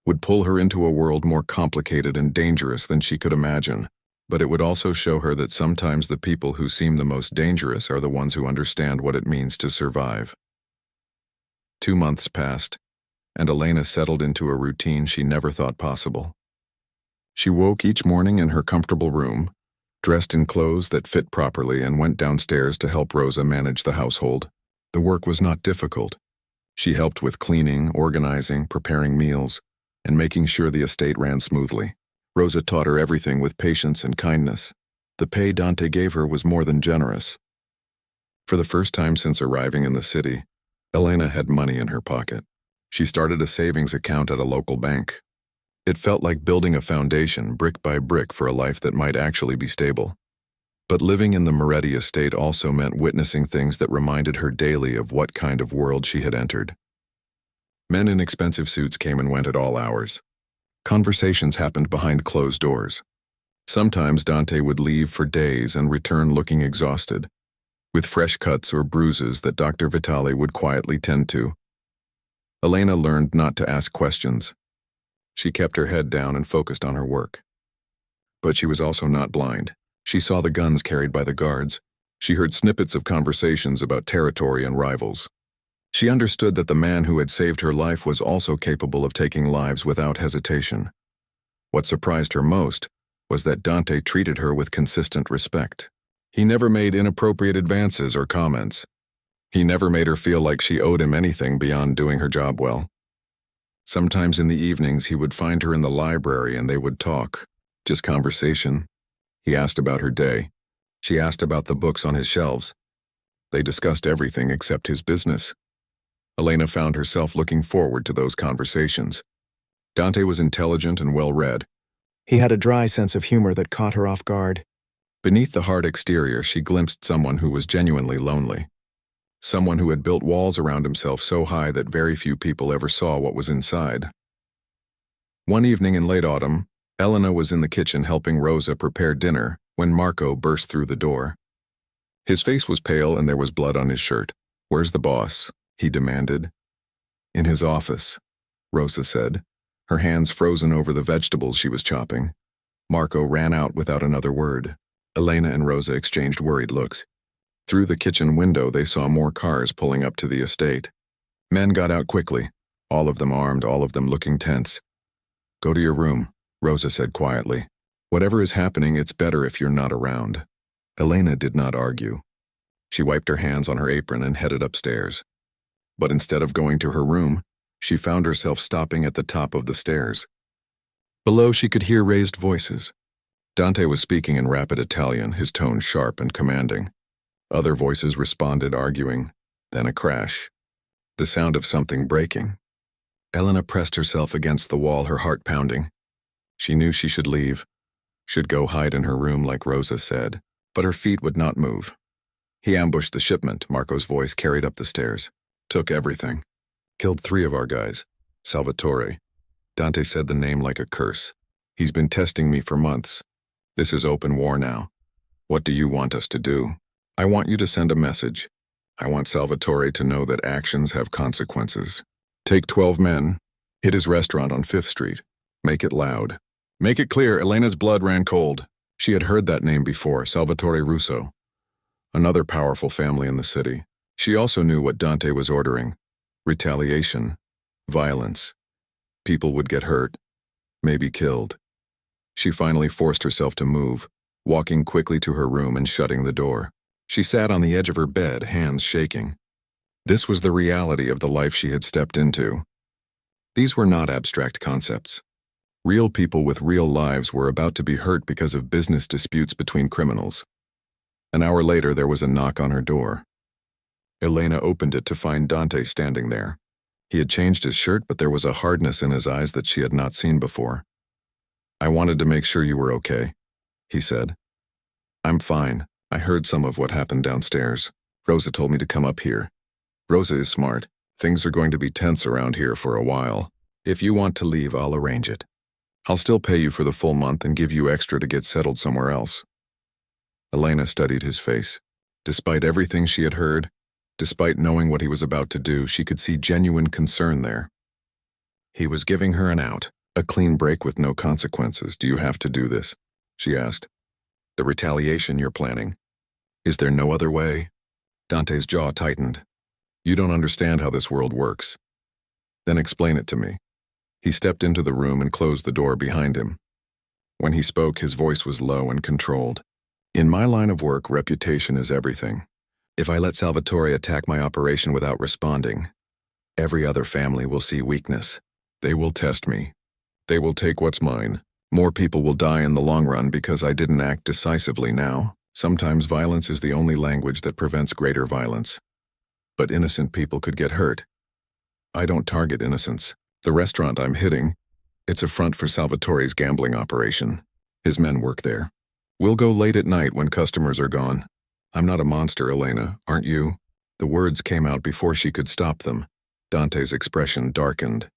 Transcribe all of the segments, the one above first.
would pull her into a world more complicated and dangerous than she could imagine, but it would also show her that sometimes the people who seem the most dangerous are the ones who understand what it means to survive. 2 months passed, and Elena settled into a routine she never thought possible. She woke each morning in her comfortable room, dressed in clothes that fit properly, and went downstairs to help Rosa manage the household. The work was not difficult. She helped with cleaning, organizing, preparing meals, and making sure the estate ran smoothly. Rosa taught her everything with patience and kindness. The pay Dante gave her was more than generous. For the first time since arriving in the city, Elena had money in her pocket. She started a savings account at a local bank. It felt like building a foundation brick by brick for a life that might actually be stable. But living in the Moretti estate also meant witnessing things that reminded her daily of what kind of world she had entered. Men in expensive suits came and went at all hours. Conversations happened behind closed doors. Sometimes Dante would leave for days and return looking exhausted, with fresh cuts or bruises that Dr. Vitale would quietly tend to. Elena learned not to ask questions. She kept her head down and focused on her work. But she was also not blind. She saw the guns carried by the guards. She heard snippets of conversations about territory and rivals. She understood that the man who had saved her life was also capable of taking lives without hesitation. What surprised her most was that Dante treated her with consistent respect. He never made inappropriate advances or comments. He never made her feel like she owed him anything beyond doing her job well. Sometimes in the evenings he would find her in the library and they would talk. Just conversation. He asked about her day. She asked about the books on his shelves. They discussed everything except his business. Elena found herself looking forward to those conversations. Dante was intelligent and well-read. He had a dry sense of humor that caught her off guard. Beneath the hard exterior, she glimpsed someone who was genuinely lonely. Someone who had built walls around himself so high that very few people ever saw what was inside. One evening in late autumn, Elena was in the kitchen helping Rosa prepare dinner when Marco burst through the door. His face was pale and there was blood on his shirt. "Where's the boss?" he demanded. "In his office," Rosa said, her hands frozen over the vegetables she was chopping. Marco ran out without another word. Elena and Rosa exchanged worried looks. Through the kitchen window, they saw more cars pulling up to the estate. Men got out quickly, all of them armed, all of them looking tense. "Go to your room," Rosa said quietly. "Whatever is happening, it's better if you're not around." Elena did not argue. She wiped her hands on her apron and headed upstairs. But instead of going to her room, she found herself stopping at the top of the stairs. Below, she could hear raised voices. Dante was speaking in rapid Italian, his tone sharp and commanding. Other voices responded, arguing. Then a crash. The sound of something breaking. Elena pressed herself against the wall, her heart pounding. She knew she should leave, should go hide in her room like Rosa said, but her feet would not move. "He ambushed the shipment," Marco's voice carried up the stairs. "Took everything. Killed 3 of our guys. Salvatore." Dante said the name like a curse. "He's been testing me for months. This is open war now. What do you want us to do? I want you to send a message. I want Salvatore to know that actions have consequences. Take 12 men, hit his restaurant on 5th Street. Make it loud. Make it clear." Elena's blood ran cold. She had heard that name before, Salvatore Russo. Another powerful family in the city. She also knew what Dante was ordering. Retaliation. Violence. People would get hurt. Maybe killed. She finally forced herself to move, walking quickly to her room and shutting the door. She sat on the edge of her bed, hands shaking. This was the reality of the life she had stepped into. These were not abstract concepts. Real people with real lives were about to be hurt because of business disputes between criminals. An hour later, there was a knock on her door. Elena opened it to find Dante standing there. He had changed his shirt, but there was a hardness in his eyes that she had not seen before. "I wanted to make sure you were okay," he said. "I'm fine. I heard some of what happened downstairs. Rosa told me to come up here. Rosa is smart. Things are going to be tense around here for a while. If you want to leave, I'll arrange it. I'll still pay you for the full month and give you extra to get settled somewhere else." Elena studied his face. Despite everything she had heard, despite knowing what he was about to do, she could see genuine concern there. He was giving her an out. A clean break with no consequences. Do you have to do this? She asked. The retaliation you're planning. Is there no other way? Dante's jaw tightened. You don't understand how this world works. Then explain it to me. He stepped into the room and closed the door behind him. When he spoke, his voice was low and controlled. In my line of work, reputation is everything. If I let Salvatore attack my operation without responding, every other family will see weakness. They will test me. They will take what's mine. More people will die in the long run because I didn't act decisively now. Sometimes violence is the only language that prevents greater violence. But innocent people could get hurt. I don't target innocents. The restaurant I'm hitting, it's a front for Salvatore's gambling operation. His men work there. We'll go late at night when customers are gone. I'm not a monster, Elena, aren't you? The words came out before she could stop them. Dante's expression darkened.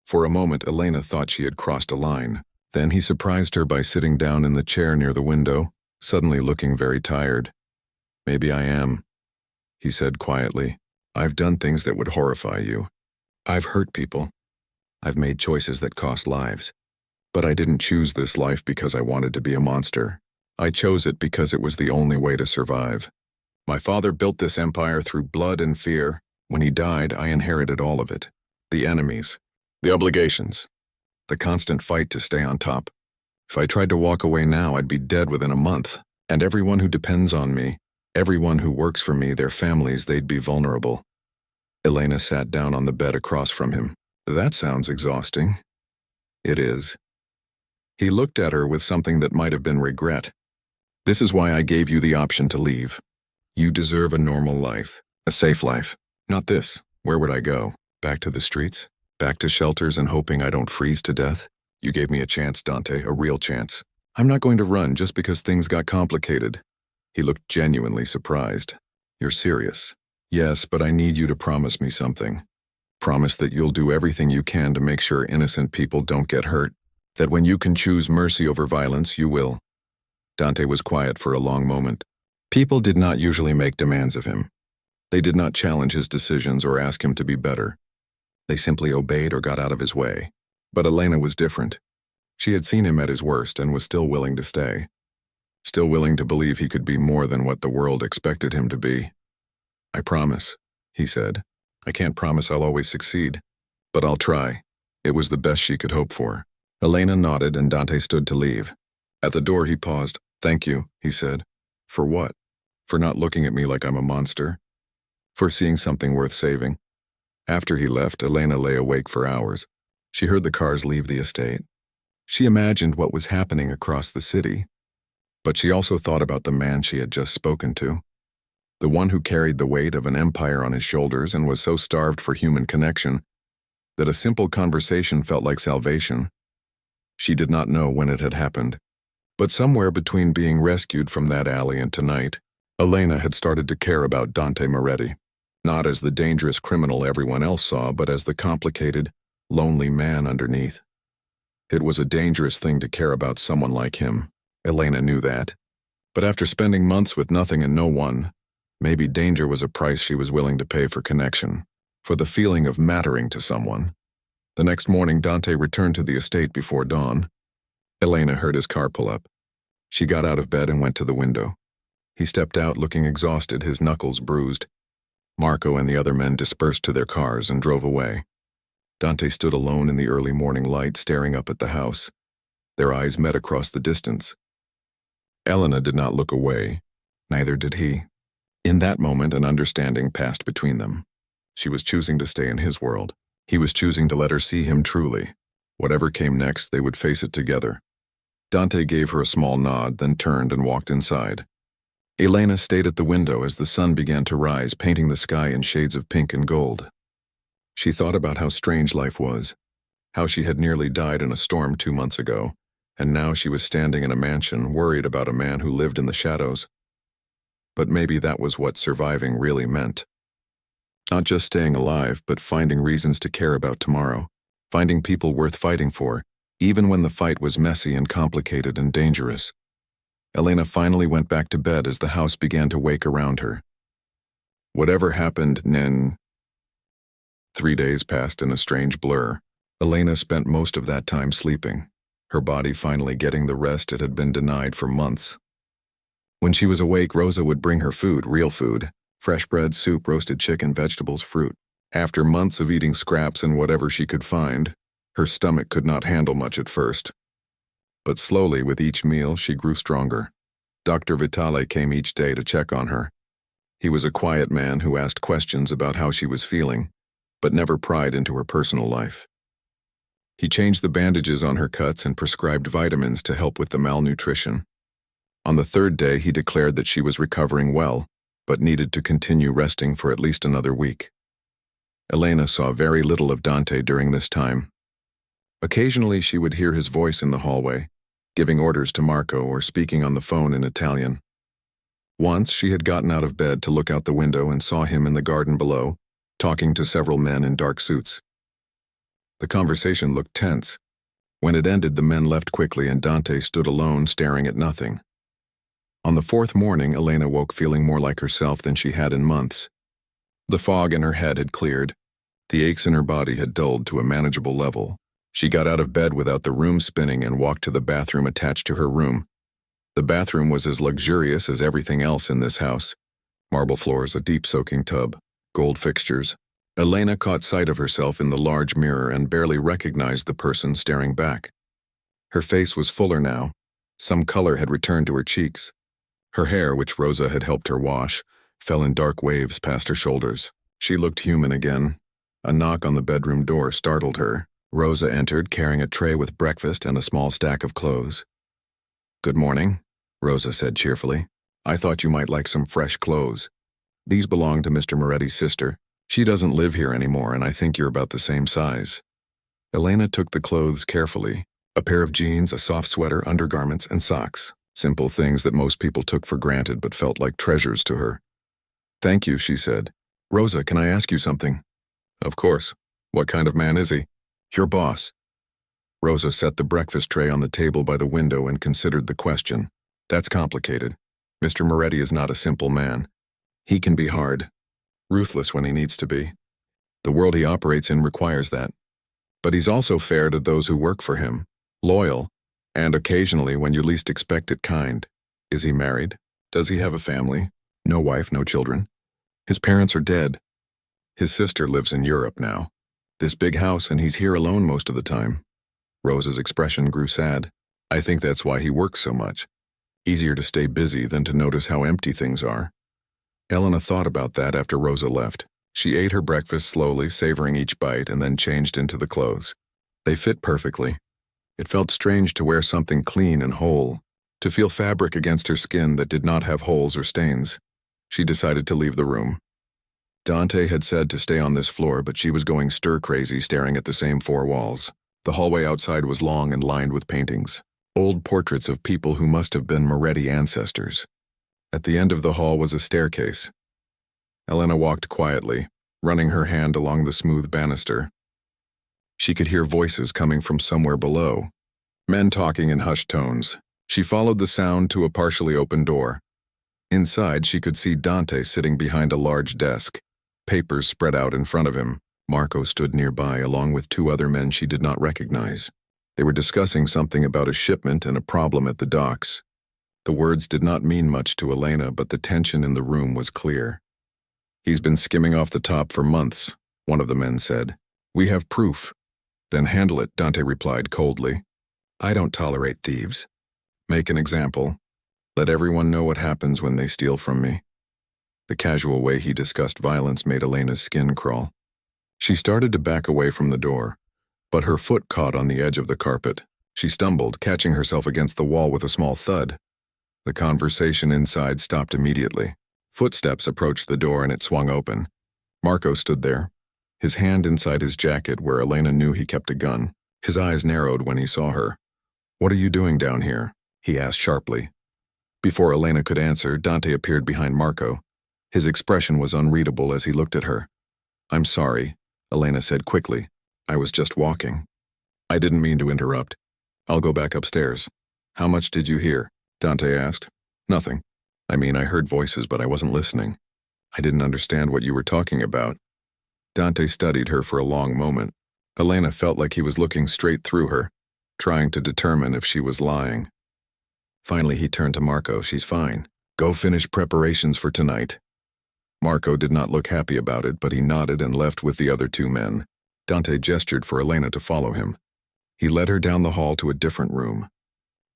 For a moment, Elena thought she had crossed a line. Then he surprised her by sitting down in the chair near the window, suddenly looking very tired. Maybe I am, he said quietly. I've done things that would horrify you. I've hurt people. I've made choices that cost lives. But I didn't choose this life because I wanted to be a monster. I chose it because it was the only way to survive. My father built this empire through blood and fear. When he died, I inherited all of it. The enemies, the obligations, the constant fight to stay on top. If I tried to walk away now, I'd be dead within a month. And everyone who depends on me, everyone who works for me, their families, they'd be vulnerable. Elena sat down on the bed across from him. That sounds exhausting. It is. He looked at her with something that might have been regret. This is why I gave you the option to leave. You deserve a normal life, a safe life. Not this. Where would I go? Back to the streets? Back to shelters and hoping I don't freeze to death? You gave me a chance, Dante, a real chance. I'm not going to run just because things got complicated. He looked genuinely surprised. You're serious? Yes, but I need you to promise me something. Promise that you'll do everything you can to make sure innocent people don't get hurt. That when you can choose mercy over violence, you will. Dante was quiet for a long moment. People did not usually make demands of him. They did not challenge his decisions or ask him to be better. They simply obeyed or got out of his way. But Elena was different. She had seen him at his worst and was still willing to stay. Still willing to believe he could be more than what the world expected him to be. I promise, he said. I can't promise I'll always succeed, but I'll try. It was the best she could hope for. Elena nodded and Dante stood to leave. At the door he paused. Thank you, he said. For what? For not looking at me like I'm a monster? For seeing something worth saving? After he left, Elena lay awake for hours. She heard the cars leave the estate. She imagined what was happening across the city. But she also thought about the man she had just spoken to. The one who carried the weight of an empire on his shoulders and was so starved for human connection that a simple conversation felt like salvation. She did not know when it had happened. But somewhere between being rescued from that alley and tonight, Elena had started to care about Dante Moretti. Not as the dangerous criminal everyone else saw, but as the complicated, lonely man underneath. It was a dangerous thing to care about someone like him. Elena knew that. But after spending months with nothing and no one, maybe danger was a price she was willing to pay for connection, for the feeling of mattering to someone. The next morning, Dante returned to the estate before dawn. Elena heard his car pull up. She got out of bed and went to the window. He stepped out looking exhausted, his knuckles bruised. Marco and the other men dispersed to their cars and drove away. Dante stood alone in the early morning light, staring up at the house. Their eyes met across the distance. Elena did not look away. Neither did he. In that moment, an understanding passed between them. She was choosing to stay in his world. He was choosing to let her see him truly. Whatever came next, they would face it together. Dante gave her a small nod, then turned and walked inside. Elena stayed at the window as the sun began to rise, painting the sky in shades of pink and gold. She thought about how strange life was, how she had nearly died in a storm 2 months ago, and now she was standing in a mansion, worried about a man who lived in the shadows. But maybe that was what surviving really meant. Not just staying alive, but finding reasons to care about tomorrow, finding people worth fighting for, even when the fight was messy and complicated and dangerous. Elena finally went back to bed as the house began to wake around her. Whatever happened, 3 days passed in a strange blur. Elena spent most of that time sleeping, her body finally getting the rest it had been denied for months. When she was awake, Rosa would bring her food, real food, fresh bread, soup, roasted chicken, vegetables, fruit. After months of eating scraps and whatever she could find, her stomach could not handle much at first. But slowly, with each meal, she grew stronger. Dr. Vitale came each day to check on her. He was a quiet man who asked questions about how she was feeling, but never pried into her personal life. He changed the bandages on her cuts and prescribed vitamins to help with the malnutrition. On the third day, he declared that she was recovering well, but needed to continue resting for at least another week. Elena saw very little of Dante during this time. Occasionally, she would hear his voice in the hallway, giving orders to Marco or speaking on the phone in Italian. Once, she had gotten out of bed to look out the window and saw him in the garden below, talking to several men in dark suits. The conversation looked tense. When it ended, the men left quickly and Dante stood alone, staring at nothing. On the fourth morning, Elena woke feeling more like herself than she had in months. The fog in her head had cleared. The aches in her body had dulled to a manageable level. She got out of bed without the room spinning and walked to the bathroom attached to her room. The bathroom was as luxurious as everything else in this house. Marble floors, a deep soaking tub, gold fixtures. Elena caught sight of herself in the large mirror and barely recognized the person staring back. Her face was fuller now. Some color had returned to her cheeks. Her hair, which Rosa had helped her wash, fell in dark waves past her shoulders. She looked human again. A knock on the bedroom door startled her. Rosa entered, carrying a tray with breakfast and a small stack of clothes. "Good morning," Rosa said cheerfully. "I thought you might like some fresh clothes. These belong to Mr. Moretti's sister. She doesn't live here anymore, and I think you're about the same size." Elena took the clothes carefully. A pair of jeans, a soft sweater, undergarments, and socks. Simple things that most people took for granted but felt like treasures to her. "Thank you," she said. "Rosa, can I ask you something?" "Of course. What kind of man is he?" "Your boss." Rosa set the breakfast tray on the table by the window and considered the question. "That's complicated. Mr. Moretti is not a simple man. He can be hard, ruthless when he needs to be. The world he operates in requires that. But he's also fair to those who work for him, loyal, and occasionally, when you least expect it, kind. Is he married? Does he have a family? No wife, no children. His parents are dead. His sister lives in Europe now. This big house, and he's here alone most of the time." Rosa's expression grew sad. "I think that's why he works so much. Easier to stay busy than to notice how empty things are." Elena thought about that after Rosa left. She ate her breakfast slowly, savoring each bite, and then changed into the clothes. They fit perfectly. It felt strange to wear something clean and whole, to feel fabric against her skin that did not have holes or stains. She decided to leave the room. Dante had said to stay on this floor, but she was going stir-crazy staring at the same four walls. The hallway outside was long and lined with paintings, old portraits of people who must have been Moretti ancestors. At the end of the hall was a staircase. Elena walked quietly, running her hand along the smooth banister. She could hear voices coming from somewhere below, men talking in hushed tones. She followed the sound to a partially open door. Inside, she could see Dante sitting behind a large desk, papers spread out in front of him. Marco stood nearby, along with two other men she did not recognize. They were discussing something about a shipment and a problem at the docks. The words did not mean much to Elena, but the tension in the room was clear. "He's been skimming off the top for months," one of the men said. "We have proof." "Then handle it," Dante replied coldly. "I don't tolerate thieves. Make an example. Let everyone know what happens when they steal from me." The casual way he discussed violence made Elena's skin crawl. She started to back away from the door, but her foot caught on the edge of the carpet. She stumbled, catching herself against the wall with a small thud. The conversation inside stopped immediately. Footsteps approached the door and it swung open. Marco stood there, his hand inside his jacket where Elena knew he kept a gun. His eyes narrowed when he saw her. "What are you doing down here?" he asked sharply. Before Elena could answer, Dante appeared behind Marco. His expression was unreadable as he looked at her. "I'm sorry," Elena said quickly. "I was just walking." "I didn't mean to interrupt. I'll go back upstairs." "How much did you hear?" Dante asked. "Nothing. I mean, I heard voices, but I wasn't listening. I didn't understand what you were talking about." Dante studied her for a long moment. Elena felt like he was looking straight through her, trying to determine if she was lying. Finally, he turned to Marco. She's fine. Go finish preparations for tonight. Marco did not look happy about it, but he nodded and left with the other two men. Dante gestured for Elena to follow him. He led her down the hall to a different room.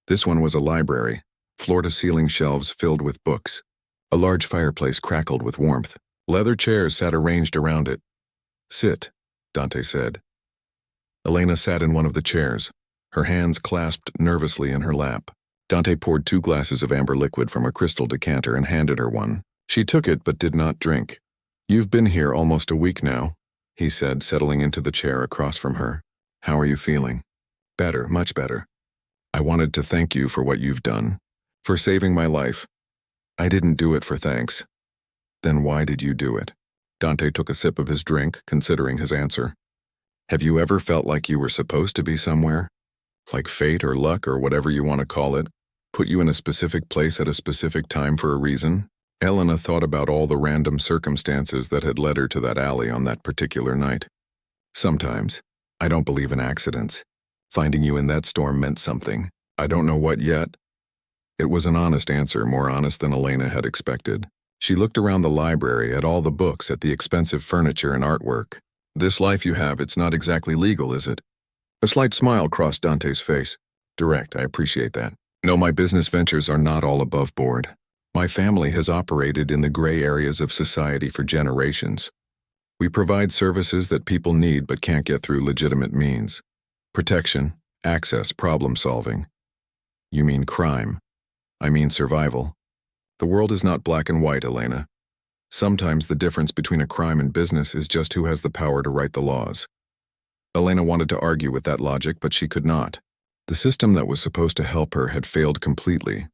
This one was a library, floor-to-ceiling shelves filled with books. A large fireplace crackled with warmth. Leather chairs sat arranged around it. Sit, Dante said. Elena sat in one of the chairs, her hands clasped nervously in her lap. Dante poured 2 glasses of amber liquid from a crystal decanter and handed her one. She took it but did not drink. You've been here almost a week now, he said, settling into the chair across from her. How are you feeling? Better, much better. I wanted to thank you for what you've done, for saving my life. I didn't do it for thanks. Then why did you do it? Dante took a sip of his drink, considering his answer. Have you ever felt like you were supposed to be somewhere? Like fate or luck or whatever you want to call it, put you in a specific place at a specific time for a reason? Elena thought about all the random circumstances that had led her to that alley on that particular night. Sometimes. I don't believe in accidents. Finding you in that storm meant something. I don't know what yet. It was an honest answer, more honest than Elena had expected. She looked around the library at all the books, at the expensive furniture and artwork. This life you have, it's not exactly legal, is it? A slight smile crossed Dante's face. Direct, I appreciate that. No, my business ventures are not all above board. My family has operated in the gray areas of society for generations. We provide services that people need but can't get through legitimate means. Protection, access, problem solving. You mean crime. I mean survival. The world is not black and white, Elena. Sometimes the difference between a crime and business is just who has the power to write the laws. Elena wanted to argue with that logic, but she could not. The system that was supposed to help her had failed completely.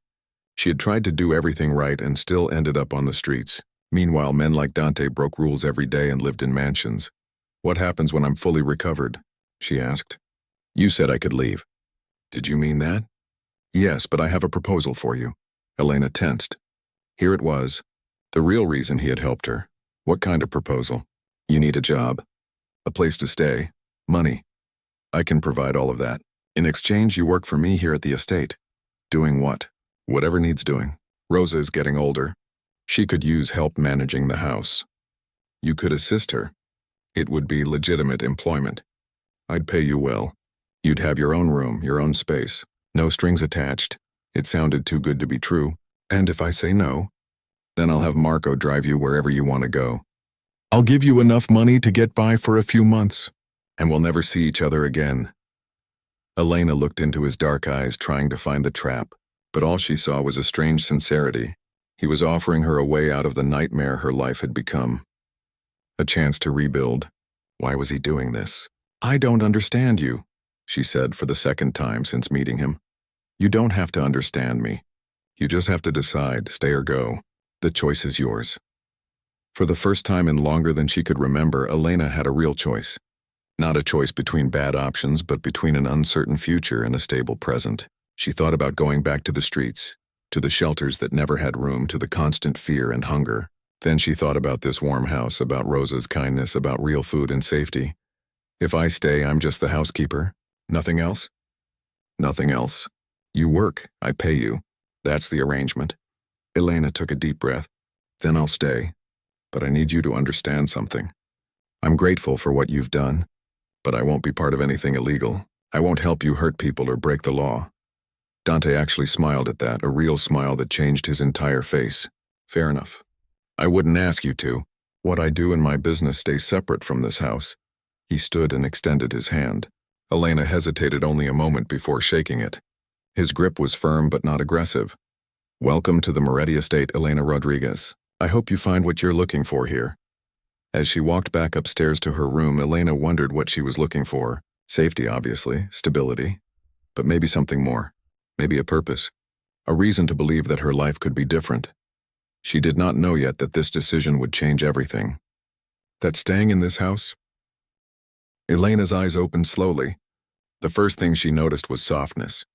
She had tried to do everything right and still ended up on the streets. Meanwhile, men like Dante broke rules every day and lived in mansions. What happens when I'm fully recovered? She asked. You said I could leave. Did you mean that? Yes, but I have a proposal for you. Elena tensed. Here it was. The real reason he had helped her. What kind of proposal? You need a job. A place to stay. Money. I can provide all of that. In exchange, you work for me here at the estate. Doing what? Whatever needs doing. Rosa is getting older. She could use help managing the house. You could assist her. It would be legitimate employment. I'd pay you well. You'd have your own room, your own space. No strings attached. It sounded too good to be true. And if I say no, then I'll have Marco drive you wherever you want to go. I'll give you enough money to get by for a few months, and we'll never see each other again. Elena looked into his dark eyes, trying to find the trap, but all she saw was a strange sincerity. He was offering her a way out of the nightmare her life had become. A chance to rebuild. Why was he doing this? I don't understand you, she said for the second time since meeting him. You don't have to understand me. You just have to decide, stay or go. The choice is yours. For the first time in longer than she could remember, Elena had a real choice. Not a choice between bad options, but between an uncertain future and a stable present. She thought about going back to the streets, to the shelters that never had room, to the constant fear and hunger. Then she thought about this warm house, about Rosa's kindness, about real food and safety. If I stay, I'm just the housekeeper. Nothing else? Nothing else. You work, I pay you. That's the arrangement. Elena took a deep breath. Then I'll stay. But I need you to understand something. I'm grateful for what you've done, but I won't be part of anything illegal. I won't help you hurt people or break the law. Dante actually smiled at that, a real smile that changed his entire face. Fair enough. I wouldn't ask you to. What I do in my business stays separate from this house. He stood and extended his hand. Elena hesitated only a moment before shaking it. His grip was firm but not aggressive. Welcome to the Moretti estate, Elena Rodriguez. I hope you find what you're looking for here. As she walked back upstairs to her room, Elena wondered what she was looking for. Safety, obviously, stability, but maybe something more. Maybe a purpose. A reason to believe that her life could be different. She did not know yet that this decision would change everything. That staying in this house? Elena's eyes opened slowly. The first thing she noticed was softness.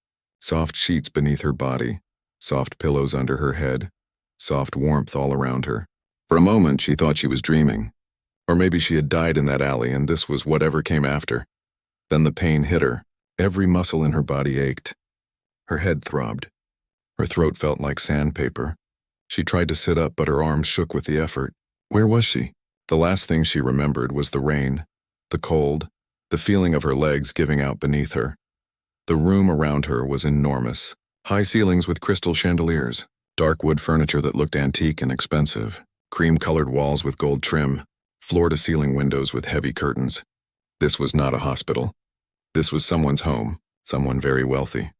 Soft sheets beneath her body, soft pillows under her head, soft warmth all around her. For a moment, she thought she was dreaming. Or maybe she had died in that alley and this was whatever came after. Then the pain hit her. Every muscle in her body ached. Her head throbbed. Her throat felt like sandpaper. She tried to sit up, but her arms shook with the effort. Where was she? The last thing she remembered was the rain, the cold, the feeling of her legs giving out beneath her. The room around her was enormous. High ceilings with crystal chandeliers, dark wood furniture that looked antique and expensive, cream-colored walls with gold trim, floor-to-ceiling windows with heavy curtains. This was not a hospital. This was someone's home, someone very wealthy.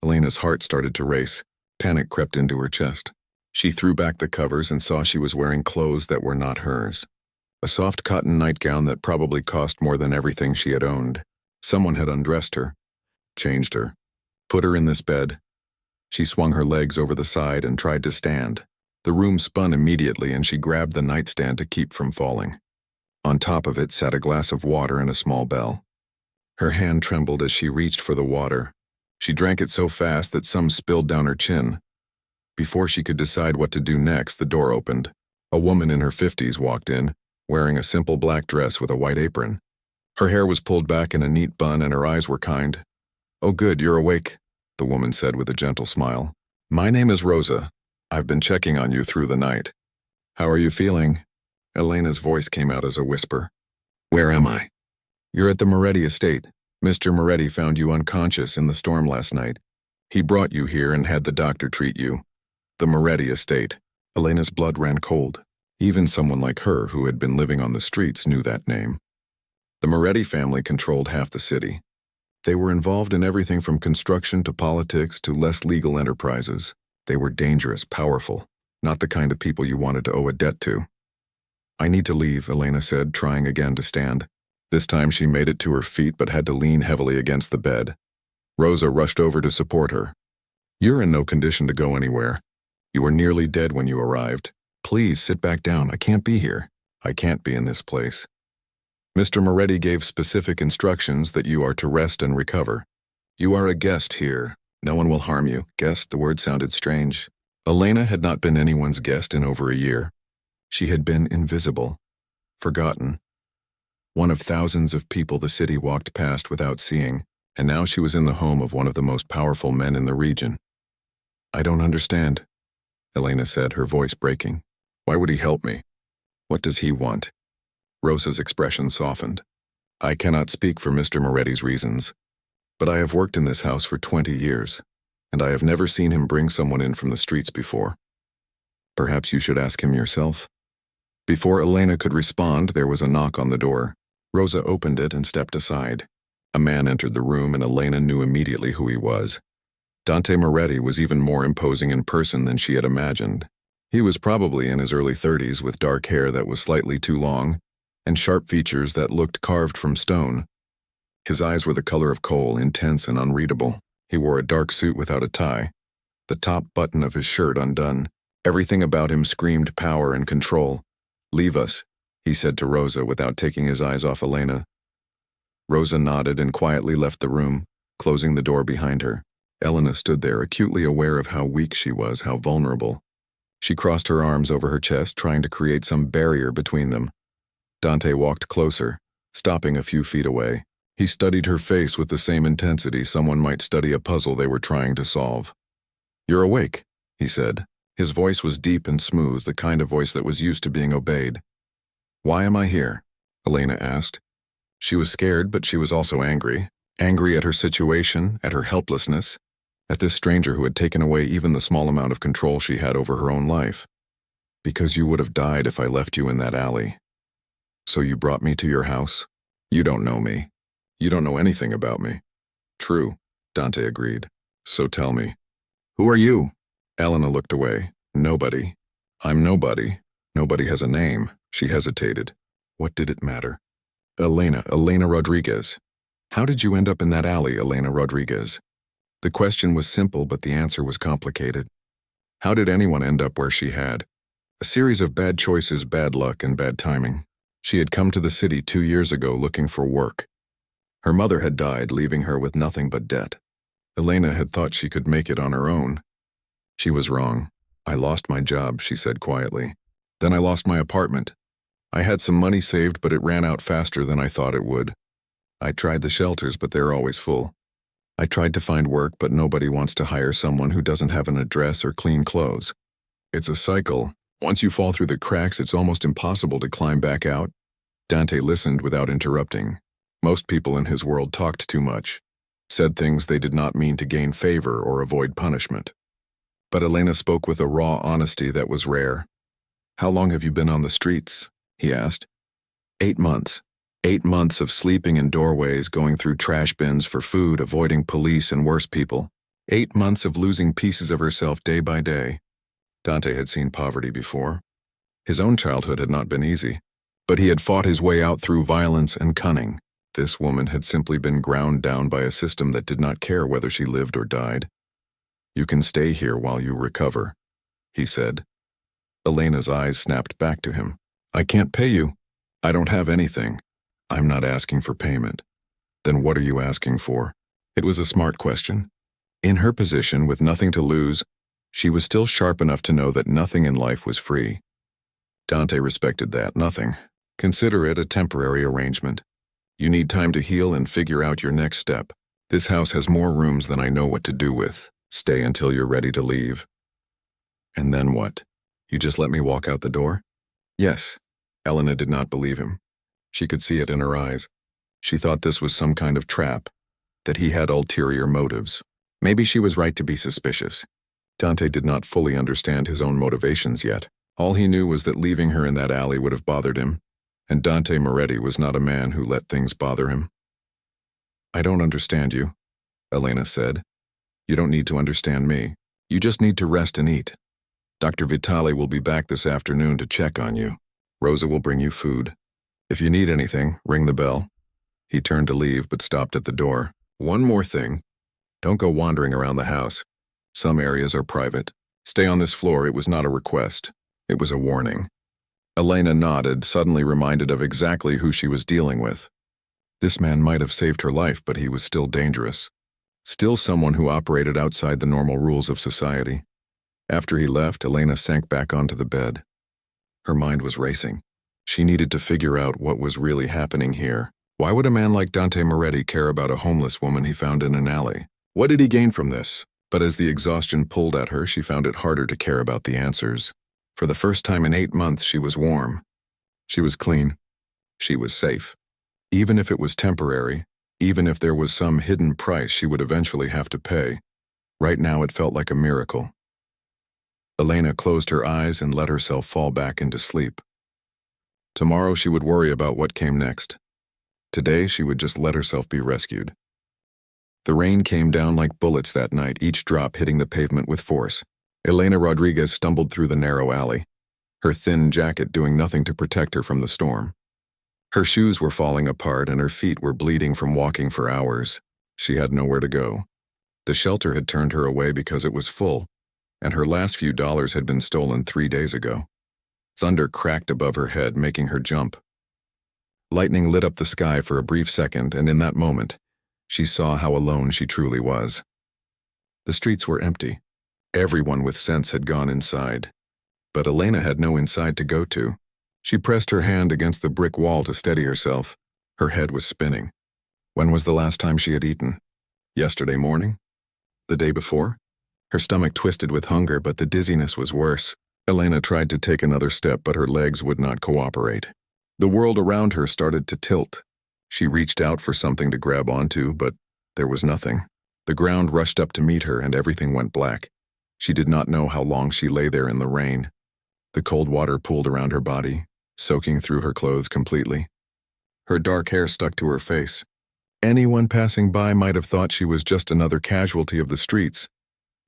Elena's heart started to race. Panic crept into her chest. She threw back the covers and saw she was wearing clothes that were not hers. A soft cotton nightgown that probably cost more than everything she had owned. Someone had undressed her, changed her, put her in this bed. She swung her legs over the side and tried to stand. The room spun immediately and she grabbed the nightstand to keep from falling. On top of it sat a glass of water and a small bell. Her hand trembled as she reached for the water. She drank it so fast that some spilled down her chin. Before she could decide what to do next, the door opened. A woman in her 50s walked in, wearing a simple black dress with a white apron. Her hair was pulled back in a neat bun and her eyes were kind. "Oh good, you're awake," the woman said with a gentle smile. "My name is Rosa. I've been checking on you through the night. How are you feeling?" Elena's voice came out as a whisper. "Where am I?" "You're at the Moretti estate. Mr. Moretti found you unconscious in the storm last night. He brought you here and had the doctor treat you. The Moretti estate." Elena's blood ran cold. Even someone like her, who had been living on the streets, knew that name. The Moretti family controlled half the city. They were involved in everything from construction to politics to less legal enterprises. They were dangerous, powerful, not the kind of people you wanted to owe a debt to. "I need to leave," Elena said, trying again to stand. This time she made it to her feet but had to lean heavily against the bed. Rosa rushed over to support her. "You're in no condition to go anywhere. You were nearly dead when you arrived. Please sit back down. I can't be here. I can't be in this place. Mr. Moretti gave specific instructions that you are to rest and recover. You are a guest here. No one will harm you." Guest, the word sounded strange. Elena had not been anyone's guest in over a year. She had been invisible, forgotten. One of thousands of people the city walked past without seeing, and now she was in the home of one of the most powerful men in the region. "I don't understand," Elena said, her voice breaking. "Why would he help me? What does he want?" Rosa's expression softened. "I cannot speak for Mr. Moretti's reasons, but I have worked in this house for 20 years, and I have never seen him bring someone in from the streets before. Perhaps you should ask him yourself." Before Elena could respond, there was a knock on the door. Rosa opened it and stepped aside. A man entered the room and Elena knew immediately who he was. Dante Moretti was even more imposing in person than she had imagined. He was probably in his early 30s with dark hair that was slightly too long and sharp features that looked carved from stone. His eyes were the color of coal, intense and unreadable. He wore a dark suit without a tie, the top button of his shirt undone. Everything about him screamed power and control. "Leave us," he said to Rosa without taking his eyes off Elena. Rosa nodded and quietly left the room, closing the door behind her. Elena stood there, acutely aware of how weak she was, how vulnerable. She crossed her arms over her chest, trying to create some barrier between them. Dante walked closer, stopping a few feet away. He studied her face with the same intensity someone might study a puzzle they were trying to solve. "You're awake," he said. His voice was deep and smooth, the kind of voice that was used to being obeyed. "Why am I here?" Elena asked. She was scared, but she was also angry. Angry at her situation, at her helplessness, at this stranger who had taken away even the small amount of control she had over her own life. "Because you would have died if I left you in that alley. So you brought me to your house? You don't know me. You don't know anything about me." "True," Dante agreed. "So tell me. Who are you?" Elena looked away. "Nobody. I'm nobody. Nobody has a name." She hesitated. What did it matter? Elena Rodriguez. "How did you end up in that alley, Elena Rodriguez?" The question was simple, but the answer was complicated. How did anyone end up where she had? A series of bad choices, bad luck, and bad timing. She had come to the city 2 years ago looking for work. Her mother had died, leaving her with nothing but debt. Elena had thought she could make it on her own. She was wrong. "I lost my job," she said quietly. "Then I lost my apartment. I had some money saved, but it ran out faster than I thought it would. I tried the shelters, but they're always full. I tried to find work, but nobody wants to hire someone who doesn't have an address or clean clothes. It's a cycle. Once you fall through the cracks, it's almost impossible to climb back out. Dante listened without interrupting. Most people in his world talked too much, said things they did not mean to gain favor or avoid punishment. But Elena spoke with a raw honesty that was rare. "How long have you been on the streets?" he asked. 8 months. 8 months of sleeping in doorways, going through trash bins for food, avoiding police and worse people. 8 months of losing pieces of herself day by day. Dante had seen poverty before. His own childhood had not been easy, but he had fought his way out through violence and cunning. This woman had simply been ground down by a system that did not care whether she lived or died. "You can stay here while you recover," he said. Elena's eyes snapped back to him. "I can't pay you. I don't have anything. I'm not asking for payment." "Then what are you asking for?" It was a smart question. In her position, with nothing to lose, she was still sharp enough to know that nothing in life was free. Dante respected that. "Nothing. Consider it a temporary arrangement. You need time to heal and figure out your next step. This house has more rooms than I know what to do with. Stay until you're ready to leave." "And then what? You just let me walk out the door?" "Yes." Elena did not believe him. She could see it in her eyes. She thought this was some kind of trap, that he had ulterior motives. Maybe she was right to be suspicious. Dante did not fully understand his own motivations yet. All he knew was that leaving her in that alley would have bothered him, and Dante Moretti was not a man who let things bother him. "I don't understand you," Elena said. "You don't need to understand me. You just need to rest and eat. Dr. Vitale will be back this afternoon to check on you. Rosa will bring you food. If you need anything, ring the bell." He turned to leave but stopped at the door. "One more thing. Don't go wandering around the house. Some areas are private. Stay on this floor." It was not a request. It was a warning. Elena nodded, suddenly reminded of exactly who she was dealing with. This man might have saved her life, but he was still dangerous. Still someone who operated outside the normal rules of society. After he left, Elena sank back onto the bed. Her mind was racing. She needed to figure out what was really happening here. Why would a man like Dante Moretti care about a homeless woman he found in an alley? What did he gain from this? But as the exhaustion pulled at her, she found it harder to care about the answers. For the first time in 8 months, she was warm. She was clean. She was safe. Even if it was temporary, even if there was some hidden price she would eventually have to pay, right now it felt like a miracle. Elena closed her eyes and let herself fall back into sleep. Tomorrow she would worry about what came next. Today she would just let herself be rescued. The rain came down like bullets that night, each drop hitting the pavement with force. Elena Rodriguez stumbled through the narrow alley, her thin jacket doing nothing to protect her from the storm. Her shoes were falling apart and her feet were bleeding from walking for hours. She had nowhere to go. The shelter had turned her away because it was full, and her last few dollars had been stolen 3 days ago. Thunder cracked above her head, making her jump. Lightning lit up the sky for a brief second, and in that moment, she saw how alone she truly was. The streets were empty. Everyone with sense had gone inside. But Elena had no inside to go to. She pressed her hand against the brick wall to steady herself. Her head was spinning. When was the last time she had eaten? Yesterday morning? The day before? Her stomach twisted with hunger, but the dizziness was worse. Elena tried to take another step, but her legs would not cooperate. The world around her started to tilt. She reached out for something to grab onto, but there was nothing. The ground rushed up to meet her, and everything went black. She did not know how long she lay there in the rain. The cold water pooled around her body, soaking through her clothes completely. Her dark hair stuck to her face. Anyone passing by might have thought she was just another casualty of the streets,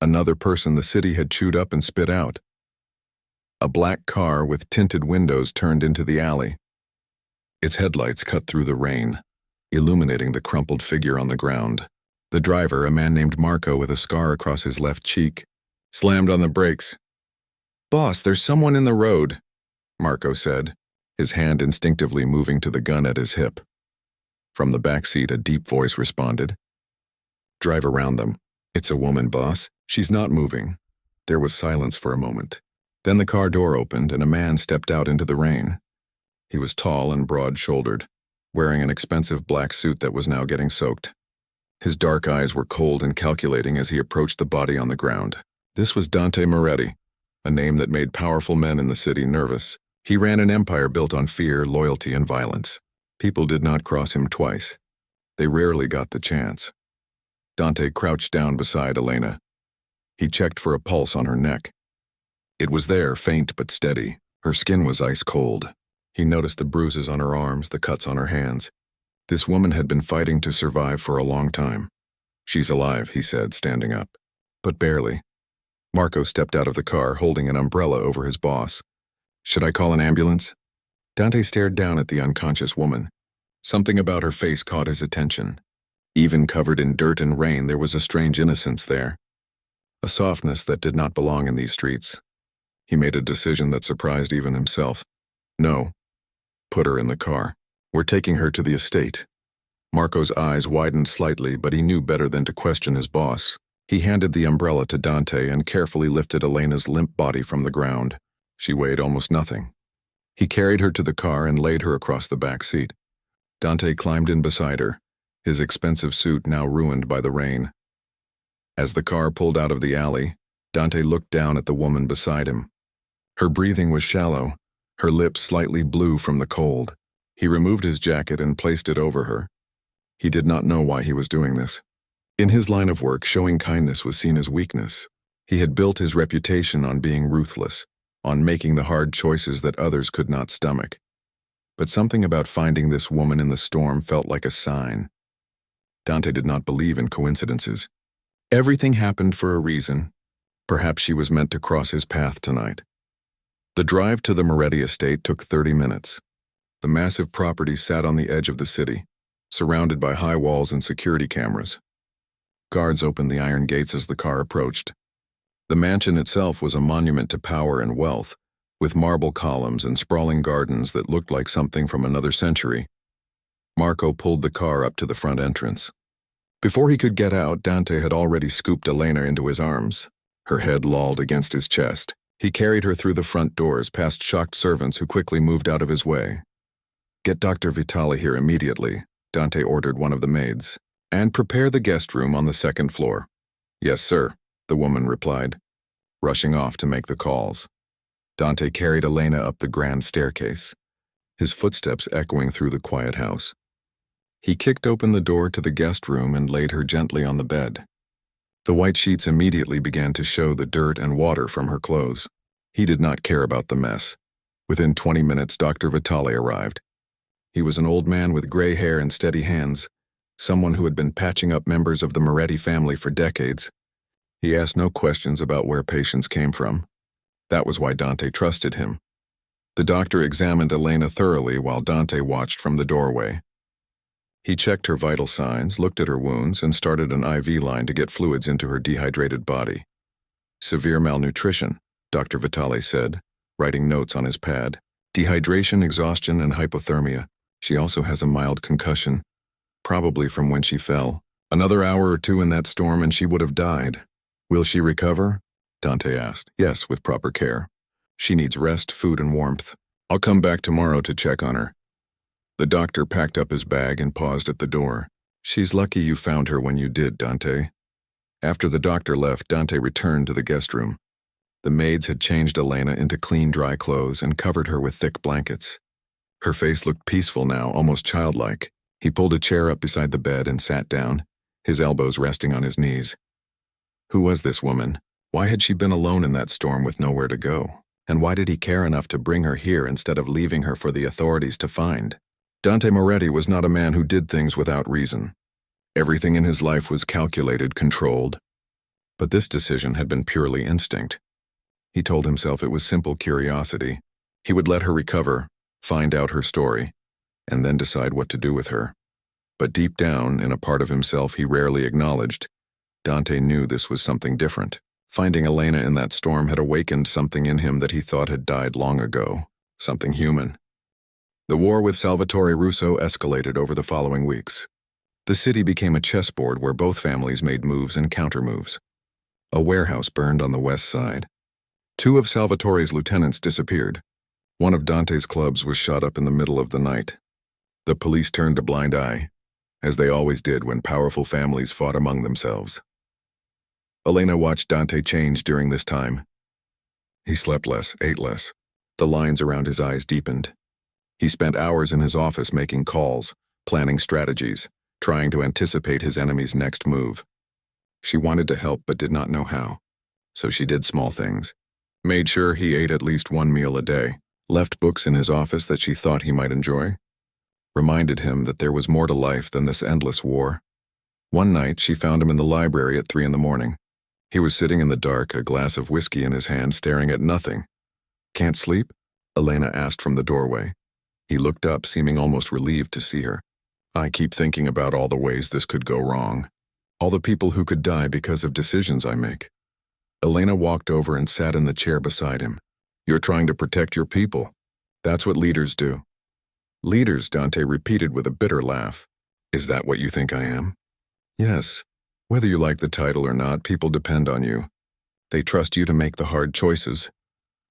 another person the city had chewed up and spit out. A black car with tinted windows turned into the alley. Its headlights cut through the rain, illuminating the crumpled figure on the ground. The driver, a man named Marco with a scar across his left cheek, slammed on the brakes. "Boss, there's someone in the road," Marco said, his hand instinctively moving to the gun at his hip. From the back seat, a deep voice responded. "Drive around them. It's a woman, boss. She's not moving." There was silence for a moment. Then the car door opened and a man stepped out into the rain. He was tall and broad-shouldered, wearing an expensive black suit that was now getting soaked. His dark eyes were cold and calculating as he approached the body on the ground. This was Dante Moretti, a name that made powerful men in the city nervous. He ran an empire built on fear, loyalty, and violence. People did not cross him twice. They rarely got the chance. Dante crouched down beside Elena. He checked for a pulse on her neck. It was there, faint but steady. Her skin was ice cold. He noticed the bruises on her arms, the cuts on her hands. This woman had been fighting to survive for a long time. She's alive, he said, standing up. But barely. Marco stepped out of the car, holding an umbrella over his boss. Should I call an ambulance? Dante stared down at the unconscious woman. Something about her face caught his attention. Even covered in dirt and rain, there was a strange innocence there. A softness that did not belong in these streets. He made a decision that surprised even himself. No. Put her in the car. We're taking her to the estate. Marco's eyes widened slightly, but he knew better than to question his boss. He handed the umbrella to Dante and carefully lifted Elena's limp body from the ground. She weighed almost nothing. He carried her to the car and laid her across the back seat. Dante climbed in beside her, his expensive suit now ruined by the rain. As the car pulled out of the alley, Dante looked down at the woman beside him. Her breathing was shallow, her lips slightly blue from the cold. He removed his jacket and placed it over her. He did not know why he was doing this. In his line of work, showing kindness was seen as weakness. He had built his reputation on being ruthless, on making the hard choices that others could not stomach. But something about finding this woman in the storm felt like a sign. Dante did not believe in coincidences. Everything happened for a reason. Perhaps she was meant to cross his path tonight. The drive to the Moretti estate took 30 minutes. The massive property sat on the edge of the city, surrounded by high walls and security cameras. Guards opened the iron gates as the car approached. The mansion itself was a monument to power and wealth, with marble columns and sprawling gardens that looked like something from another century. Marco pulled the car up to the front entrance. Before he could get out, Dante had already scooped Elena into his arms. Her head lolled against his chest. He carried her through the front doors, past shocked servants who quickly moved out of his way. Get Dr. Vitali here immediately, Dante ordered one of the maids, and prepare the guest room on the second floor. Yes, sir, the woman replied, rushing off to make the calls. Dante carried Elena up the grand staircase, his footsteps echoing through the quiet house. He kicked open the door to the guest room and laid her gently on the bed. The white sheets immediately began to show the dirt and water from her clothes. He did not care about the mess. Within 20 minutes, Dr. Vitali arrived. He was an old man with gray hair and steady hands, someone who had been patching up members of the Moretti family for decades. He asked no questions about where patients came from. That was why Dante trusted him. The doctor examined Elena thoroughly while Dante watched from the doorway. He checked her vital signs, looked at her wounds, and started an IV line to get fluids into her dehydrated body. Severe malnutrition, Dr. Vitali said, writing notes on his pad. Dehydration, exhaustion, and hypothermia. She also has a mild concussion, probably from when she fell. Another hour or two in that storm and she would have died. Will she recover? Dante asked. Yes, with proper care. She needs rest, food, and warmth. I'll come back tomorrow to check on her. The doctor packed up his bag and paused at the door. She's lucky you found her when you did, Dante. After the doctor left, Dante returned to the guest room. The maids had changed Elena into clean, dry clothes and covered her with thick blankets. Her face looked peaceful now, almost childlike. He pulled a chair up beside the bed and sat down, his elbows resting on his knees. Who was this woman? Why had she been alone in that storm with nowhere to go? And why did he care enough to bring her here instead of leaving her for the authorities to find? Dante Moretti was not a man who did things without reason. Everything in his life was calculated, controlled. But this decision had been purely instinct. He told himself it was simple curiosity. He would let her recover, find out her story, and then decide what to do with her. But deep down, in a part of himself he rarely acknowledged, Dante knew this was something different. Finding Elena in that storm had awakened something in him that he thought had died long ago, something human. The war with Salvatore Russo escalated over the following weeks. The city became a chessboard where both families made moves and countermoves. A warehouse burned on the west side. 2 of Salvatore's lieutenants disappeared. One of Dante's clubs was shot up in the middle of the night. The police turned a blind eye, as they always did when powerful families fought among themselves. Elena watched Dante change during this time. He slept less, ate less. The lines around his eyes deepened. He spent hours in his office making calls, planning strategies, trying to anticipate his enemy's next move. She wanted to help but did not know how, so she did small things. Made sure he ate at least one meal a day, left books in his office that she thought he might enjoy, reminded him that there was more to life than this endless war. One night, she found him in the library at 3 a.m. He was sitting in the dark, a glass of whiskey in his hand, staring at nothing. "Can't sleep?" Elena asked from the doorway. He looked up, seeming almost relieved to see her. "I keep thinking about all the ways this could go wrong. All the people who could die because of decisions I make." Elena walked over and sat in the chair beside him. "You're trying to protect your people. That's what leaders do." "Leaders," Dante repeated with a bitter laugh. "Is that what you think I am?" "Yes. Whether you like the title or not, people depend on you. They trust you to make the hard choices.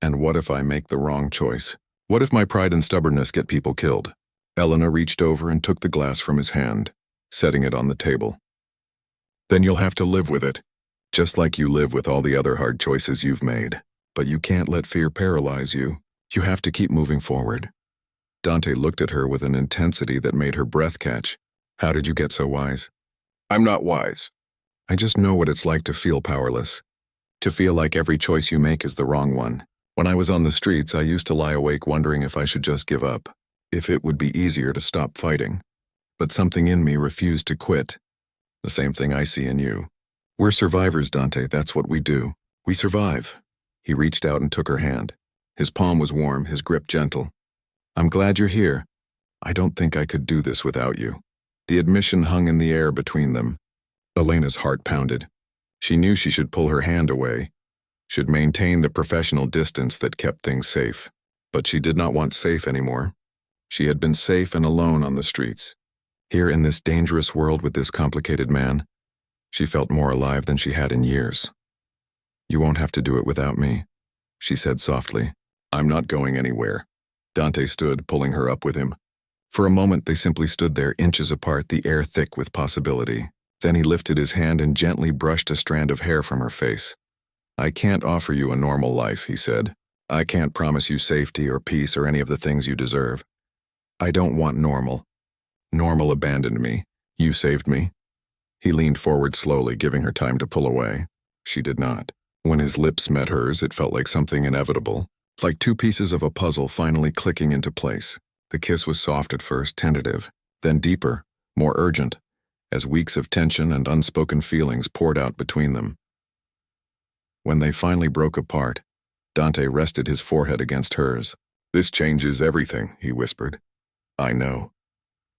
And what if I make the wrong choice? What if my pride and stubbornness get people killed?" Elena reached over and took the glass from his hand, setting it on the table. "Then you'll have to live with it, just like you live with all the other hard choices you've made. But you can't let fear paralyze you. You have to keep moving forward." Dante looked at her with an intensity that made her breath catch. "How did you get so wise?" "I'm not wise. I just know what it's like to feel powerless. To feel like every choice you make is the wrong one. When I was on the streets, I used to lie awake wondering if I should just give up, if it would be easier to stop fighting. But something in me refused to quit. The same thing I see in you. We're survivors, Dante, that's what we do. We survive." He reached out and took her hand. His palm was warm, his grip gentle. "I'm glad you're here. I don't think I could do this without you." The admission hung in the air between them. Elena's heart pounded. She knew she should pull her hand away, should maintain the professional distance that kept things safe. But she did not want safe anymore. She had been safe and alone on the streets. Here in this dangerous world with this complicated man, she felt more alive than she had in years. "You won't have to do it without me," she said softly. "I'm not going anywhere." Dante stood, pulling her up with him. For a moment they simply stood there, inches apart, the air thick with possibility. Then he lifted his hand and gently brushed a strand of hair from her face. "I can't offer you a normal life," he said. "I can't promise you safety or peace or any of the things you deserve. I don't want normal. Normal abandoned me. You saved me." He leaned forward slowly, giving her time to pull away. She did not. When his lips met hers, it felt like something inevitable, like two pieces of a puzzle finally clicking into place. The kiss was soft at first, tentative, then deeper, more urgent, as weeks of tension and unspoken feelings poured out between them. When they finally broke apart, Dante rested his forehead against hers. "This changes everything," he whispered. "I know.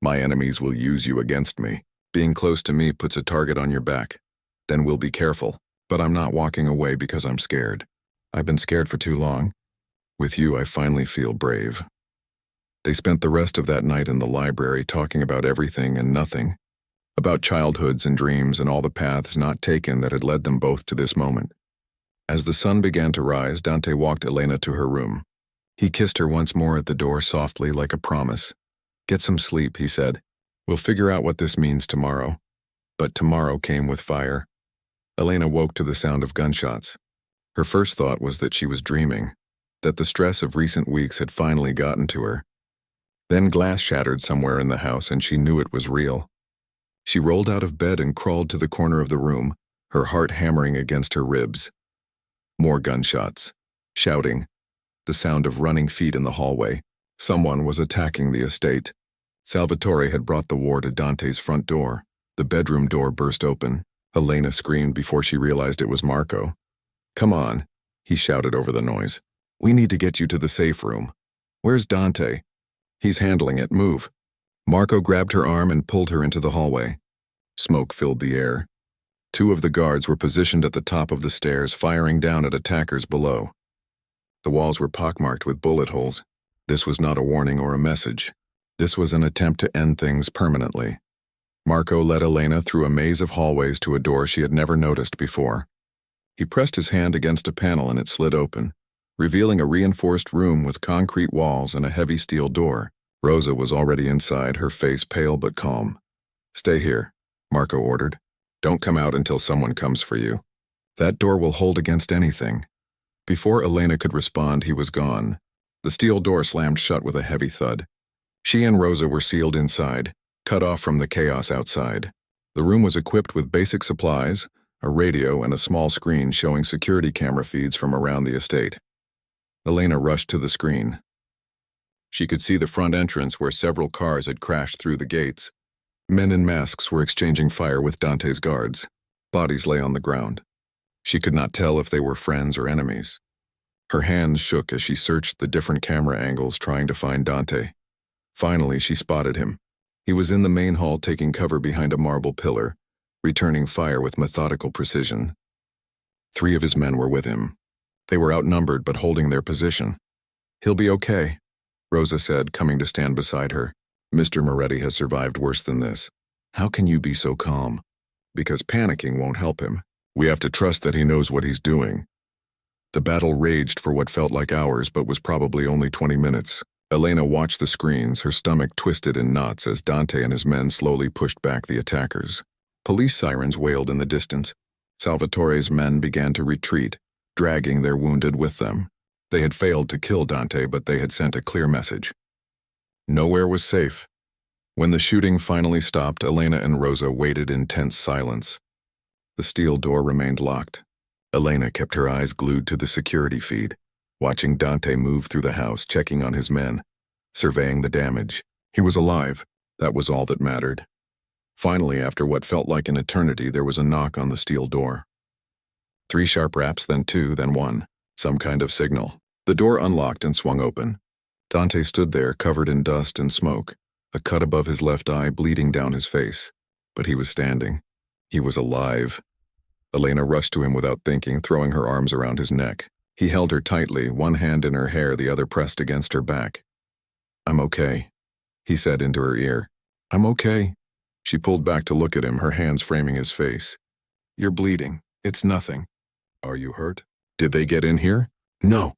My enemies will use you against me. Being close to me puts a target on your back. Then we'll be careful. But I'm not walking away because I'm scared. I've been scared for too long. With you, I finally feel brave." They spent the rest of that night in the library talking about everything and nothing, about childhoods and dreams and all the paths not taken that had led them both to this moment. As the sun began to rise, Dante walked Elena to her room. He kissed her once more at the door softly, like a promise. "Get some sleep," he said. "We'll figure out what this means tomorrow." But tomorrow came with fire. Elena woke to the sound of gunshots. Her first thought was that she was dreaming, that the stress of recent weeks had finally gotten to her. Then glass shattered somewhere in the house and she knew it was real. She rolled out of bed and crawled to the corner of the room, her heart hammering against her ribs. More gunshots, shouting, the sound of running feet in the hallway. Someone was attacking the estate. Salvatore had brought the war to Dante's front door. The bedroom door burst open. Elena screamed before she realized it was Marco. "Come on," he shouted over the noise. "We need to get you to the safe room." "Where's Dante?" "He's handling it. Move." Marco grabbed her arm and pulled her into the hallway. Smoke filled the air. Two of the guards were positioned at the top of the stairs, firing down at attackers below. The walls were pockmarked with bullet holes. This was not a warning or a message. This was an attempt to end things permanently. Marco led Elena through a maze of hallways to a door she had never noticed before. He pressed his hand against a panel and it slid open, revealing a reinforced room with concrete walls and a heavy steel door. Rosa was already inside, her face pale but calm. "Stay here," Marco ordered. "Don't come out until someone comes for you. That door will hold against anything." Before Elena could respond, he was gone. The steel door slammed shut with a heavy thud. She and Rosa were sealed inside, cut off from the chaos outside. The room was equipped with basic supplies, a radio, and a small screen showing security camera feeds from around the estate. Elena rushed to the screen. She could see the front entrance where several cars had crashed through the gates. Men in masks were exchanging fire with Dante's guards. Bodies lay on the ground. She could not tell if they were friends or enemies. Her hands shook as she searched the different camera angles trying to find Dante. Finally, she spotted him. He was in the main hall taking cover behind a marble pillar, returning fire with methodical precision. 3 of his men were with him. They were outnumbered but holding their position. "He'll be okay," Rosa said, coming to stand beside her. "Mr. Moretti has survived worse than this. How can you be so calm?" "Because panicking won't help him. We have to trust that he knows what he's doing." The battle raged for what felt like hours but was probably only 20 minutes. Elena watched the screens, her stomach twisted in knots as Dante and his men slowly pushed back the attackers. Police sirens wailed in the distance. Salvatore's men began to retreat, dragging their wounded with them. They had failed to kill Dante, but they had sent a clear message. Nowhere was safe. When the shooting finally stopped, Elena and Rosa waited in tense silence. The steel door remained locked. Elena kept her eyes glued to the security feed, watching Dante move through the house, checking on his men, surveying the damage. He was alive. That was all that mattered. Finally, after what felt like an eternity, there was a knock on the steel door. 3 sharp raps, then 2, then 1. Some kind of signal. The door unlocked and swung open. Dante stood there, covered in dust and smoke, a cut above his left eye bleeding down his face. But he was standing. He was alive. Elena rushed to him without thinking, throwing her arms around his neck. He held her tightly, one hand in her hair, the other pressed against her back. "I'm okay," he said into her ear. "I'm okay." She pulled back to look at him, her hands framing his face. "You're bleeding. It's nothing." "Are you hurt? Did they get in here?" "No.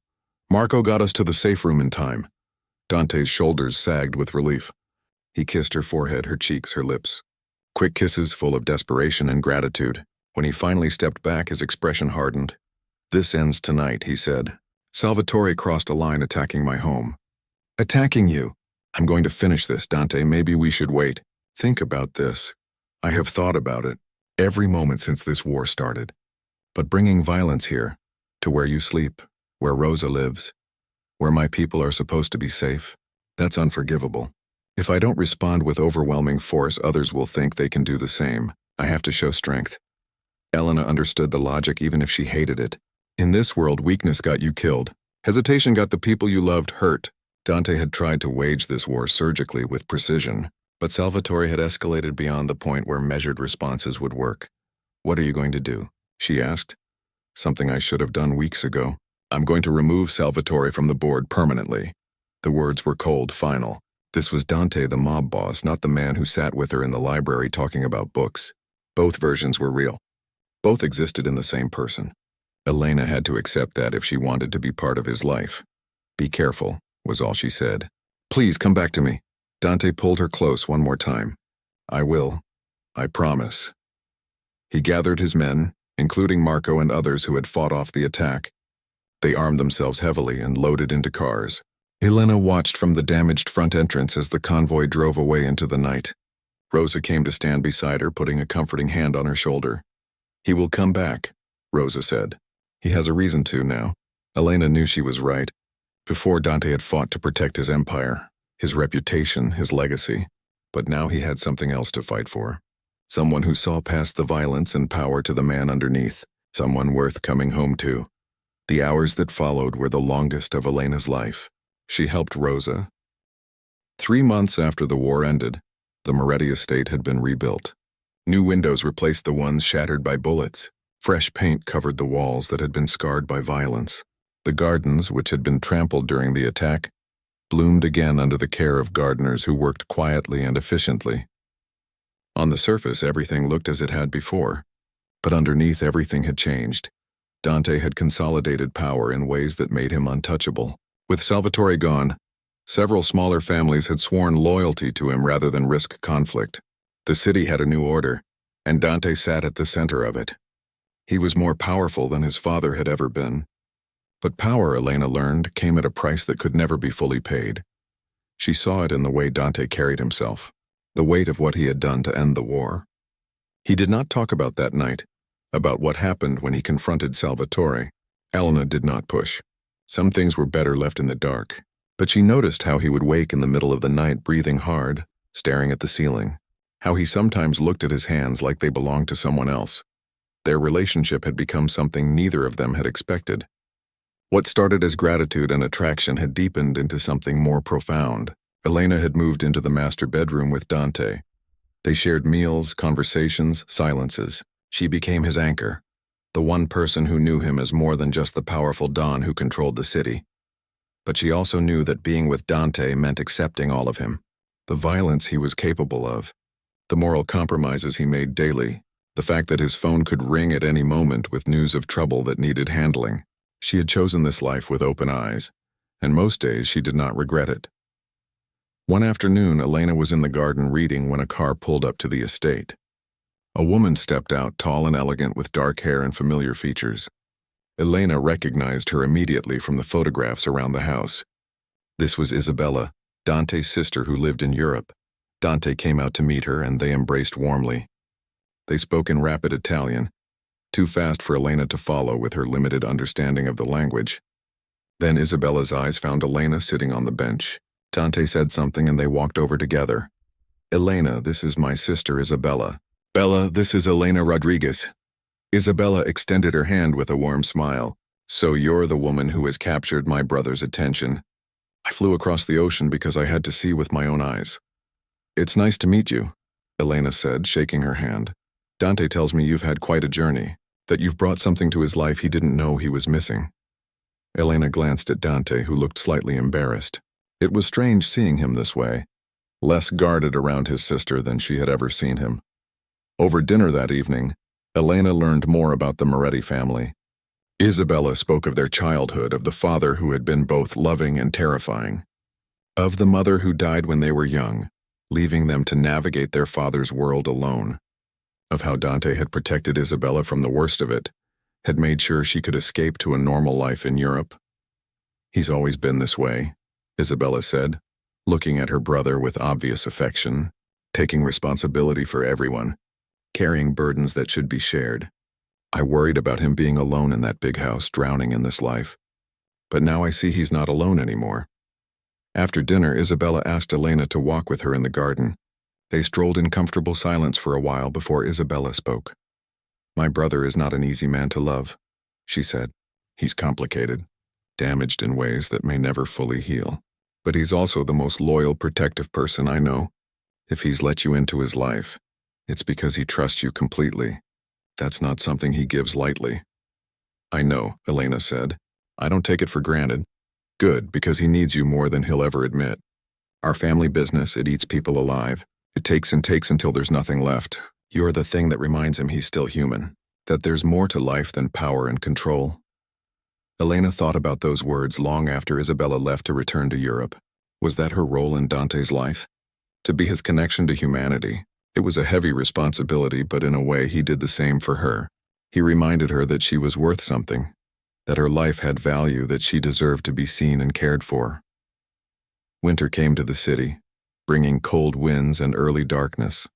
Marco got us to the safe room in time." Dante's shoulders sagged with relief. He kissed her forehead, her cheeks, her lips. Quick kisses full of desperation and gratitude. When he finally stepped back, his expression hardened. "This ends tonight," he said. "Salvatore crossed a line attacking my home." "Attacking you? I'm going to finish this, Dante. Maybe we should wait." "Think about this. I have thought about it every moment since this war started. But bringing violence here, to where you sleep, where Rosa lives, where my people are supposed to be safe, that's unforgivable. If I don't respond with overwhelming force, others will think they can do the same. I have to show strength." Elena understood the logic even if she hated it. In this world, weakness got you killed. Hesitation got the people you loved hurt. Dante had tried to wage this war surgically with precision, but Salvatore had escalated beyond the point where measured responses would work. "What are you going to do?" she asked. "Something I should have done weeks ago. I'm going to remove Salvatore from the board permanently." The words were cold, final. This was Dante, the mob boss, not the man who sat with her in the library talking about books. Both versions were real. Both existed in the same person. Elena had to accept that if she wanted to be part of his life. "Be careful," was all she said. "Please come back to me." Dante pulled her close one more time. "I will. I promise." He gathered his men, including Marco and others who had fought off the attack. They armed themselves heavily and loaded into cars. Elena watched from the damaged front entrance as the convoy drove away into the night. Rosa came to stand beside her, putting a comforting hand on her shoulder. "He will come back," Rosa said. "He has a reason to now." Elena knew she was right. Before, Dante had fought to protect his empire, his reputation, his legacy. But now he had something else to fight for. Someone who saw past the violence and power to the man underneath. Someone worth coming home to. The hours that followed were the longest of Elena's life. She helped Rosa. 3 months after the war ended, the Moretti estate had been rebuilt. New windows replaced the ones shattered by bullets. Fresh paint covered the walls that had been scarred by violence. The gardens, which had been trampled during the attack, bloomed again under the care of gardeners who worked quietly and efficiently. On the surface, everything looked as it had before, but underneath everything had changed. Dante had consolidated power in ways that made him untouchable. With Salvatore gone, Several smaller families had sworn loyalty to him rather than risk conflict. The city had a new order, and Dante sat at the center of it. He was more powerful than his father had ever been. But power, Elena learned, came at a price that could never be fully paid. She saw it in the way Dante carried himself, the weight of what he had done to end the war. He did not talk about that night, about what happened when he confronted Salvatore. Elena did not push. Some things were better left in the dark, but she noticed how he would wake in the middle of the night breathing hard, staring at the ceiling, how he sometimes looked at his hands like they belonged to someone else. Their relationship had become something neither of them had expected. What started as gratitude and attraction had deepened into something more profound. Elena had moved into the master bedroom with Dante. They shared meals, conversations, silences. She became his anchor, the one person who knew him as more than just the powerful Don who controlled the city. But she also knew that being with Dante meant accepting all of him, the violence he was capable of, the moral compromises he made daily, the fact that his phone could ring at any moment with news of trouble that needed handling. She had chosen this life with open eyes, and most days she did not regret it. One afternoon, Elena was in the garden reading when a car pulled up to the estate. A woman stepped out, tall and elegant with dark hair and familiar features. Elena recognized her immediately from the photographs around the house. This was Isabella, Dante's sister who lived in Europe. Dante came out to meet her and they embraced warmly. They spoke in rapid Italian, too fast for Elena to follow with her limited understanding of the language. Then Isabella's eyes found Elena sitting on the bench. Dante said something and they walked over together. "Elena, this is my sister Isabella. Bella, this is Elena Rodriguez." Isabella extended her hand with a warm smile. "So you're the woman who has captured my brother's attention. I flew across the ocean because I had to see with my own eyes." "It's nice to meet you," Elena said, shaking her hand. "Dante tells me you've had quite a journey, that you've brought something to his life he didn't know he was missing." Elena glanced at Dante, who looked slightly embarrassed. It was strange seeing him this way, less guarded around his sister than she had ever seen him. Over dinner that evening, Elena learned more about the Moretti family. Isabella spoke of their childhood, of the father who had been both loving and terrifying, of the mother who died when they were young, leaving them to navigate their father's world alone, of how Dante had protected Isabella from the worst of it, had made sure she could escape to a normal life in Europe. "He's always been this way," Isabella said, looking at her brother with obvious affection, taking responsibility for everyone, carrying burdens that should be shared. "I worried about him being alone in that big house, drowning in this life. But now I see he's not alone anymore." After dinner, Isabella asked Elena to walk with her in the garden. They strolled in comfortable silence for a while before Isabella spoke. "My brother is not an easy man to love," she said. "He's complicated, damaged in ways that may never fully heal. But he's also the most loyal, protective person I know. If he's let you into his life, it's because he trusts you completely. That's not something he gives lightly." "I know," Elena said. "I don't take it for granted." "Good, because he needs you more than he'll ever admit. Our family business, it eats people alive. It takes and takes until there's nothing left. You're the thing that reminds him he's still human, that there's more to life than power and control." Elena thought about those words long after Isabella left to return to Europe. Was that her role in Dante's life? To be his connection to humanity. It was a heavy responsibility, but in a way he did the same for her. He reminded her that she was worth something, that her life had value, that she deserved to be seen and cared for. Winter came to the city, bringing cold winds and early darkness.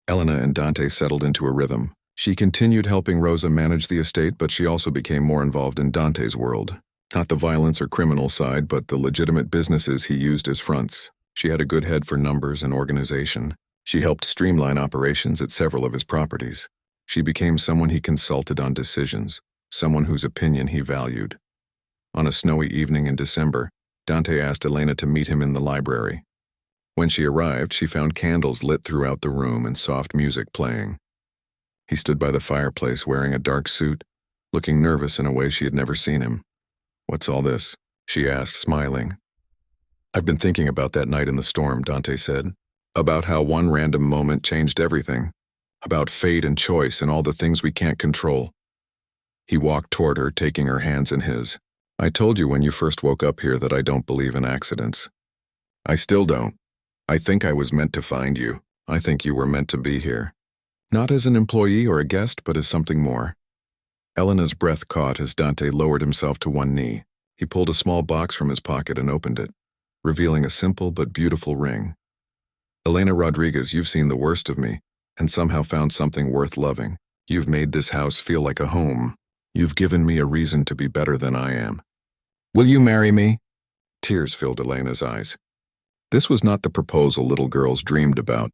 Elena and Dante settled into a rhythm. She continued helping Rosa manage the estate, but she also became more involved in Dante's world. Not the violence or criminal side, but the legitimate businesses he used as fronts. She had a good head for numbers and organization. She helped streamline operations at several of his properties. She became someone he consulted on decisions, someone whose opinion he valued. On a snowy evening in December, Dante asked Elena to meet him in the library. When she arrived, she found candles lit throughout the room and soft music playing. He stood by the fireplace wearing a dark suit, looking nervous in a way she had never seen him. "What's all this?" she asked, smiling. "I've been thinking about that night in the storm," Dante said. "About how one random moment changed everything. About fate and choice and all the things we can't control." He walked toward her, taking her hands in his. "I told you when you first woke up here that I don't believe in accidents. I still don't. I think I was meant to find you. I think you were meant to be here. Not as an employee or a guest, but as something more. Elena's breath caught as Dante lowered himself to one knee. He pulled a small box from his pocket and opened it, revealing a simple but beautiful ring. Elena Rodriguez, you've seen the worst of me, and somehow found something worth loving. You've made this house feel like a home. You've given me a reason to be better than I am. Will you marry me? Tears filled Elena's eyes. This was not the proposal little girls dreamed about.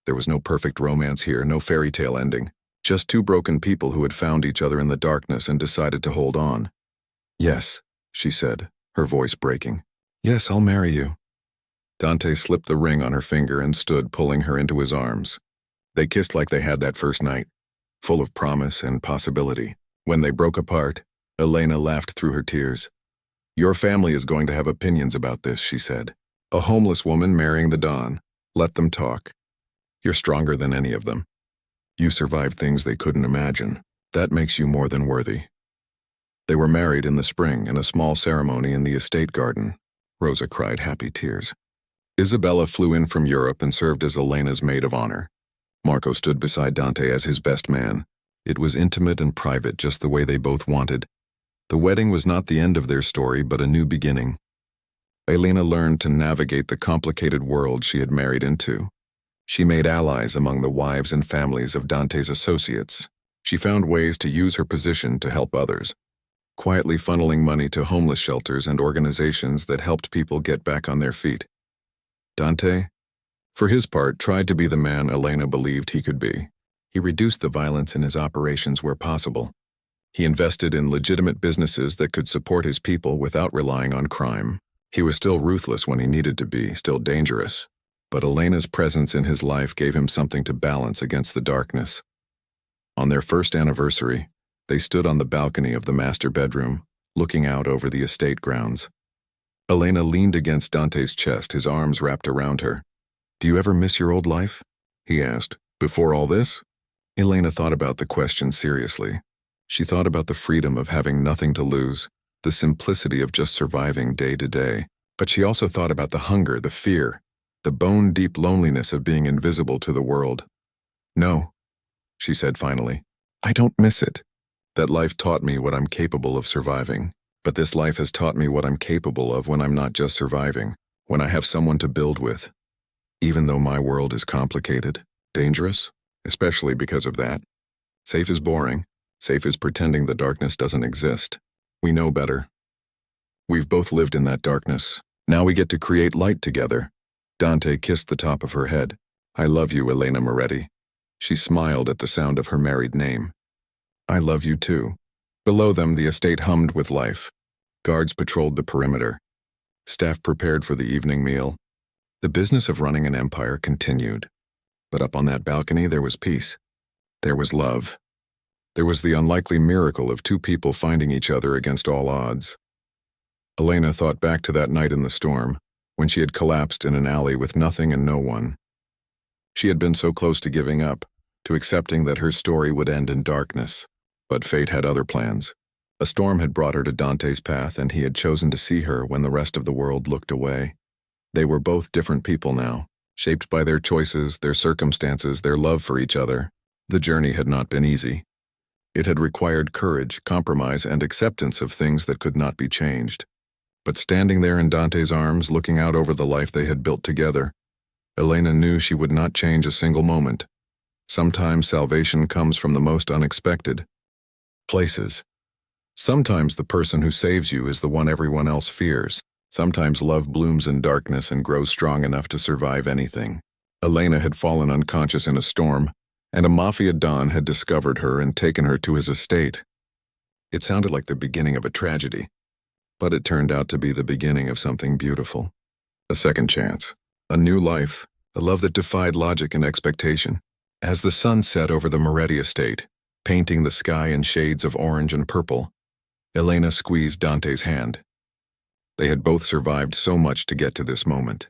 There was no perfect romance here, no fairy tale ending. Just two broken people who had found each other in the darkness and decided to hold on. Yes, she said, her voice breaking. Yes, I'll marry you. Dante slipped the ring on her finger and stood pulling her into his arms. They kissed like they had that first night, full of promise and possibility. When they broke apart, Elena laughed through her tears. Your family is going to have opinions about this, she said. A homeless woman marrying the Don. Let them talk. You're stronger than any of them. You survived things they couldn't imagine. That makes you more than worthy. They were married in the spring in a small ceremony in the estate garden. Rosa cried happy tears. Isabella flew in from Europe and served as Elena's maid of honor. Marco stood beside Dante as his best man. It was intimate and private, just the way they both wanted. The wedding was not the end of their story, but a new beginning. Elena learned to navigate the complicated world she had married into. She made allies among the wives and families of Dante's associates. She found ways to use her position to help others, quietly funneling money to homeless shelters and organizations that helped people get back on their feet. Dante, for his part, tried to be the man Elena believed he could be. He reduced the violence in his operations where possible. He invested in legitimate businesses that could support his people without relying on crime. He was still ruthless when he needed to be, still dangerous. But Elena's presence in his life gave him something to balance against the darkness. On their first anniversary, they stood on the balcony of the master bedroom, looking out over the estate grounds. Elena leaned against Dante's chest, his arms wrapped around her. Do you ever miss your old life? He asked. Before all this? Elena thought about the question seriously. She thought about the freedom of having nothing to lose, the simplicity of just surviving day to day. But she also thought about the hunger, the fear, the bone-deep loneliness of being invisible to the world. No, she said finally. I don't miss it. That life taught me what I'm capable of surviving. But this life has taught me what I'm capable of when I'm not just surviving, when I have someone to build with. Even though my world is complicated, dangerous, especially because of that. Safe is boring. Safe is pretending the darkness doesn't exist. We know better. We've both lived in that darkness. Now we get to create light together. Dante kissed the top of her head. I love you, Elena Moretti. She smiled at the sound of her married name. I love you too. Below them, the estate hummed with life. Guards patrolled the perimeter. Staff prepared for the evening meal. The business of running an empire continued. But up on that balcony, there was peace. There was love. There was the unlikely miracle of two people finding each other against all odds. Elena thought back to that night in the storm, when she had collapsed in an alley with nothing and no one. She had been so close to giving up, to accepting that her story would end in darkness. But fate had other plans. A storm had brought her to Dante's path, and he had chosen to see her when the rest of the world looked away. They were both different people now, shaped by their choices, their circumstances, their love for each other. The journey had not been easy. It had required courage, compromise, and acceptance of things that could not be changed. But standing there in Dante's arms, looking out over the life they had built together, Elena knew she would not change a single moment. Sometimes salvation comes from the most unexpected places. Sometimes the person who saves you is the one everyone else fears. Sometimes love blooms in darkness and grows strong enough to survive anything. Elena had fallen unconscious in a storm, and a Mafia Don had discovered her and taken her to his estate. It sounded like the beginning of a tragedy, but it turned out to be the beginning of something beautiful. A second chance, a new life, a love that defied logic and expectation. As the sun set over the Moretti estate, painting the sky in shades of orange and purple, Elena squeezed Dante's hand. They had both survived so much to get to this moment,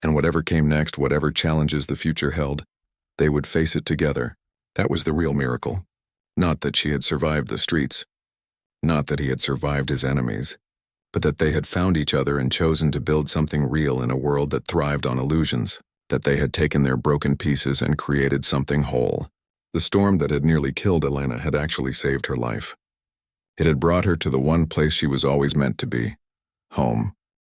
and whatever came next, whatever challenges the future held, they would face it together. That was the real miracle. Not that she had survived the streets, not that he had survived his enemies, but that they had found each other and chosen to build something real in a world that thrived on illusions, that they had taken their broken pieces and created something whole. The storm that had nearly killed Elena had actually saved her life. It had brought her to the one place she was always meant to be, home.